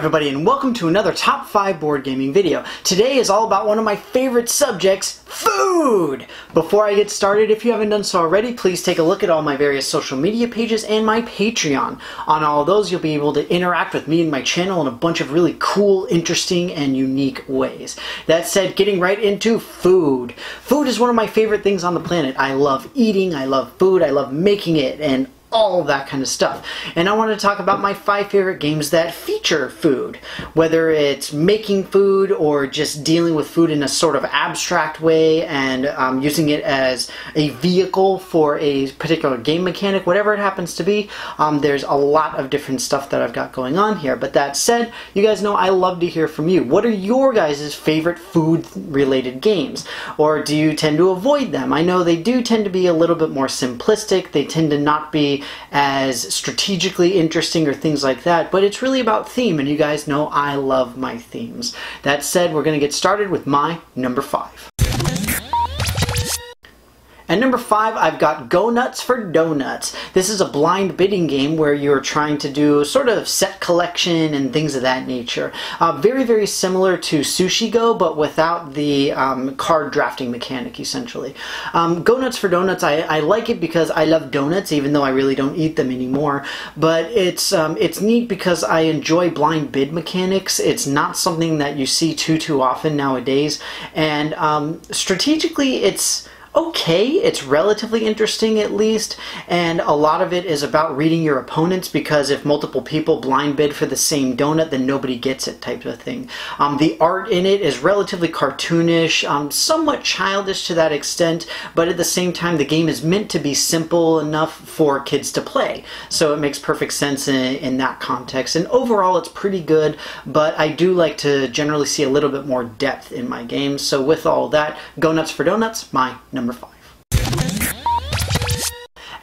everybody, and welcome to another Top 5 board gaming video. Today is all about one of my favorite subjects, food! Before I get started, if you haven't done so already, please take a look at all my various social media pages and my Patreon. On all of those, you'll be able to interact with me and my channel in a bunch of really cool, interesting, and unique ways. That said, getting right into food. Food is one of my favorite things on the planet. I love eating, I love food, I love making it, and all of that kind of stuff. And I want to talk about my 5 favorite games that feature food. Whether it's making food or just dealing with food in a sort of abstract way and using it as a vehicle for a particular game mechanic, whatever it happens to be, there's a lot of different stuff that I've got going on here. But that said, you guys know I love to hear from you. What are your guys' favorite food-related games? Or do you tend to avoid them? I know they do tend to be a little bit more simplistic. They tend to not be as strategically interesting or things like that, but it's really about theme, and you guys know I love my themes. That said, we're going to get started with my number 5. At number 5, I've got Go Nuts for Donuts. This is a blind bidding game where you're trying to do sort of set collection and things of that nature. Very, very similar to Sushi Go, but without the card drafting mechanic, essentially. Go Nuts for Donuts, I like it because I love donuts, even though I really don't eat them anymore. But it's neat because I enjoy blind bid mechanics. It's not something that you see too often nowadays. And strategically, it's okay, it's relatively interesting at least, and a lot of it is about reading your opponents, because if multiple people blind bid for the same donut, then nobody gets it, type of thing. The art in it is relatively cartoonish, somewhat childish to that extent, but at the same time the game is meant to be simple enough for kids to play, so it makes perfect sense in that context. And overall it's pretty good, but I do like to generally see a little bit more depth in my games. So with all that, Go Nuts for Donuts, my number 5.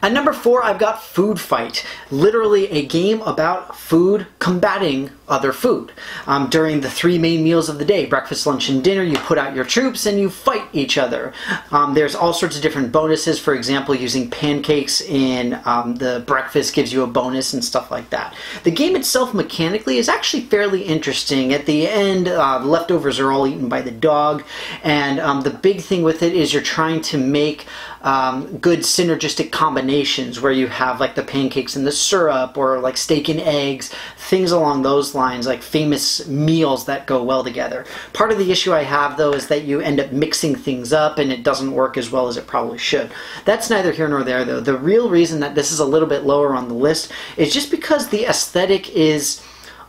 At number 4, I've got Food Fight, literally a game about food combating other food. During the 3 main meals of the day, breakfast, lunch, and dinner, you put out your troops and you fight each other. There's all sorts of different bonuses. For example, using pancakes in the breakfast gives you a bonus and stuff like that. The game itself mechanically is actually fairly interesting. At the end, leftovers are all eaten by the dog, and the big thing with it is you're trying to make good synergistic combinations where you have like the pancakes and the syrup, or like steak and eggs, things along those lines, like famous meals that go well together. Part of the issue I have though is that you end up mixing things up and it doesn't work as well as it probably should. That's neither here nor there though. The real reason that this is a little bit lower on the list is just because the aesthetic is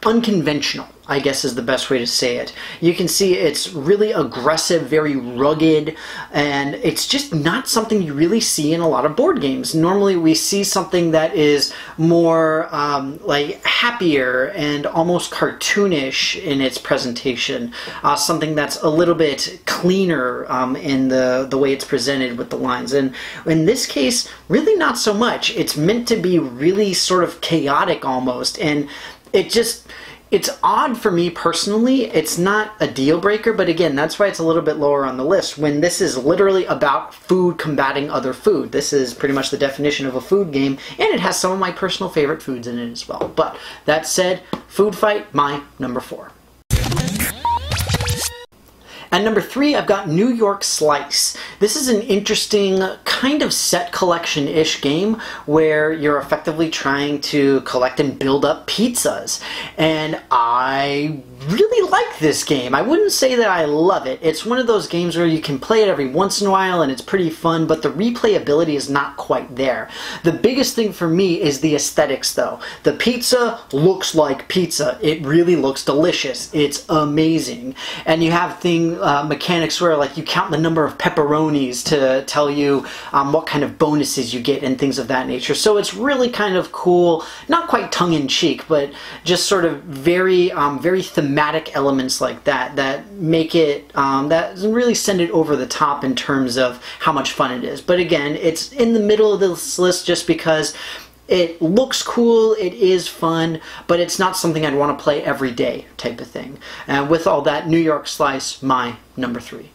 unconventional, I guess is the best way to say it. You can see it's really aggressive, very rugged, and it's just not something you really see in a lot of board games. Normally we see something that is more like happier and almost cartoonish in its presentation. Something that's a little bit cleaner in the way it's presented with the lines. And in this case, really not so much. It's meant to be really sort of chaotic almost, and it's odd for me personally. It's not a deal breaker, but again, that's why it's a little bit lower on the list, when this is literally about food combating other food. This is pretty much the definition of a food game, and it has some of my personal favorite foods in it as well. But that said, Food Fight, my number 4. At number 3, I've got New York Slice. This is an interesting kind of set collection-ish game where you're effectively trying to collect and build up pizzas. And I really like this game. I wouldn't say that I love it. It's one of those games where you can play it every once in a while and it's pretty fun, but the replayability is not quite there. The biggest thing for me is the aesthetics though. The pizza looks like pizza. It really looks delicious. It's amazing. And you have mechanics where like you count the number of pepperonis to tell you what kind of bonuses you get and things of that nature. So it's really kind of cool, not quite tongue-in-cheek, but just sort of very thematic elements like that make it, that really send it over the top in terms of how much fun it is. But again, it's in the middle of this list just because it looks cool, it is fun, but it's not something I'd want to play every day type of thing. And with all that, New York Slice, my number 3.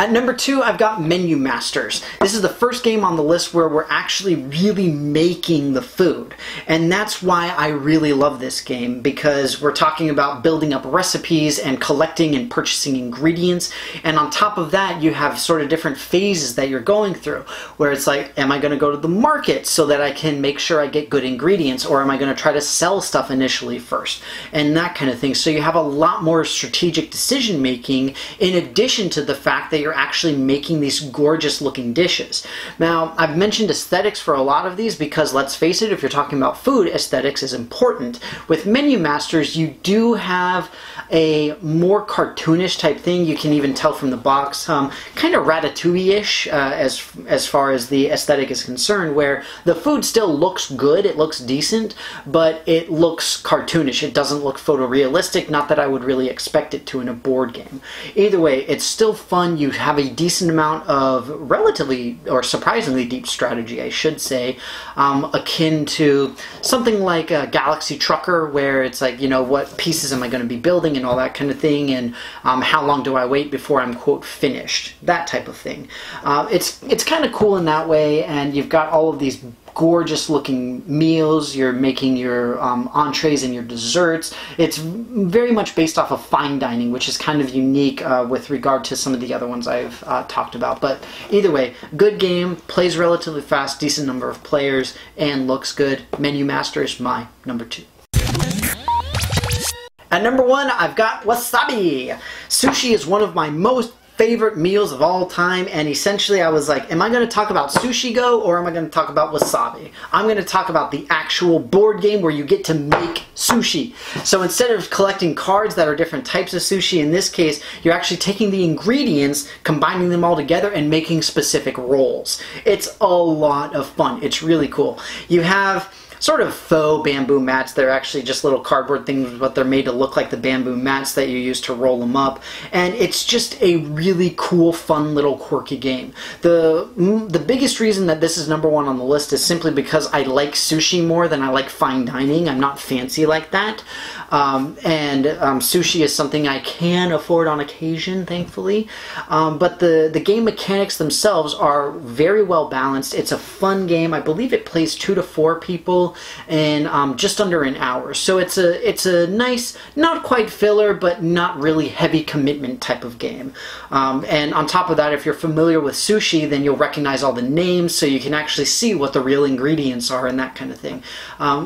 At number 2, I've got Menu Masters. This is the first game on the list where we're actually really making the food. And that's why I really love this game, because we're talking about building up recipes and collecting and purchasing ingredients. And on top of that, you have sort of different phases that you're going through, where it's like, am I going to go to the market so that I can make sure I get good ingredients, or am I going to try to sell stuff initially first? And that kind of thing. So you have a lot more strategic decision making, in addition to the fact that you're actually making these gorgeous looking dishes. Now, I've mentioned aesthetics for a lot of these because, let's face it, if you're talking about food, aesthetics is important. With Menu Masters, you do have a more cartoonish type thing. You can even tell from the box, kind of Ratatouille-ish as far as the aesthetic is concerned, where the food still looks good, it looks decent, but it looks cartoonish. It doesn't look photorealistic, not that I would really expect it to in a board game. Either way, it's still fun. You have a decent amount of relatively or surprisingly deep strategy, I should say, akin to something like a Galaxy Trucker, where it's like, you know, what pieces am I going to be building and all that kind of thing, and how long do I wait before I'm, quote, finished, that type of thing. It's kind of cool in that way, and you've got all of these gorgeous looking meals. You're making your entrees and your desserts. It's very much based off of fine dining, which is kind of unique with regard to some of the other ones I've talked about. But either way, good game, plays relatively fast, decent number of players, and looks good. Menu Masters, my number 2. At number 1, I've got Wasabi. Sushi is one of my most favorite meals of all time, and essentially I was like, am I going to talk about Sushi Go or am I going to talk about Wasabi? I'm going to talk about the actual board game where you get to make sushi. So instead of collecting cards that are different types of sushi, in this case, you're actually taking the ingredients, combining them all together, and making specific rolls. It's a lot of fun. It's really cool. You have sort of faux bamboo mats. They're actually just little cardboard things, but they're made to look like the bamboo mats that you use to roll them up. And it's just a really cool, fun, little quirky game. The biggest reason that this is number 1 on the list is simply because I like sushi more than I like fine dining. I'm not fancy like that. Sushi is something I can afford on occasion, thankfully. But the game mechanics themselves are very well balanced. It's a fun game. I believe it plays 2 to 4 people in just under an hour. So it's a nice, not quite filler, but not really heavy commitment type of game. And on top of that, if you're familiar with sushi, then you'll recognize all the names, so you can actually see what the real ingredients are and that kind of thing,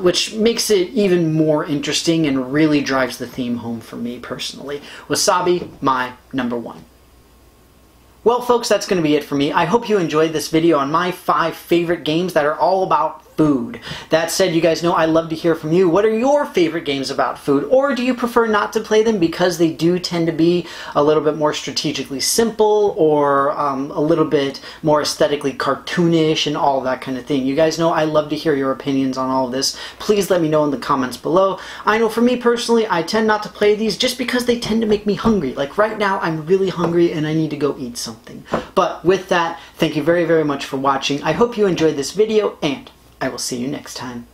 which makes it even more interesting and really drives the theme home for me personally. Wasabi, my number 1. Well, folks, that's going to be it for me. I hope you enjoyed this video on my 5 favorite games that are all about food. That said, you guys know I love to hear from you. What are your favorite games about food? Or do you prefer not to play them because they do tend to be a little bit more strategically simple, or a little bit more aesthetically cartoonish and all that kind of thing? You guys know I love to hear your opinions on all of this. Please let me know in the comments below. I know for me personally, I tend not to play these just because they tend to make me hungry. Like right now, I'm really hungry and I need to go eat something. But with that, thank you very, very much for watching. I hope you enjoyed this video, and I will see you next time.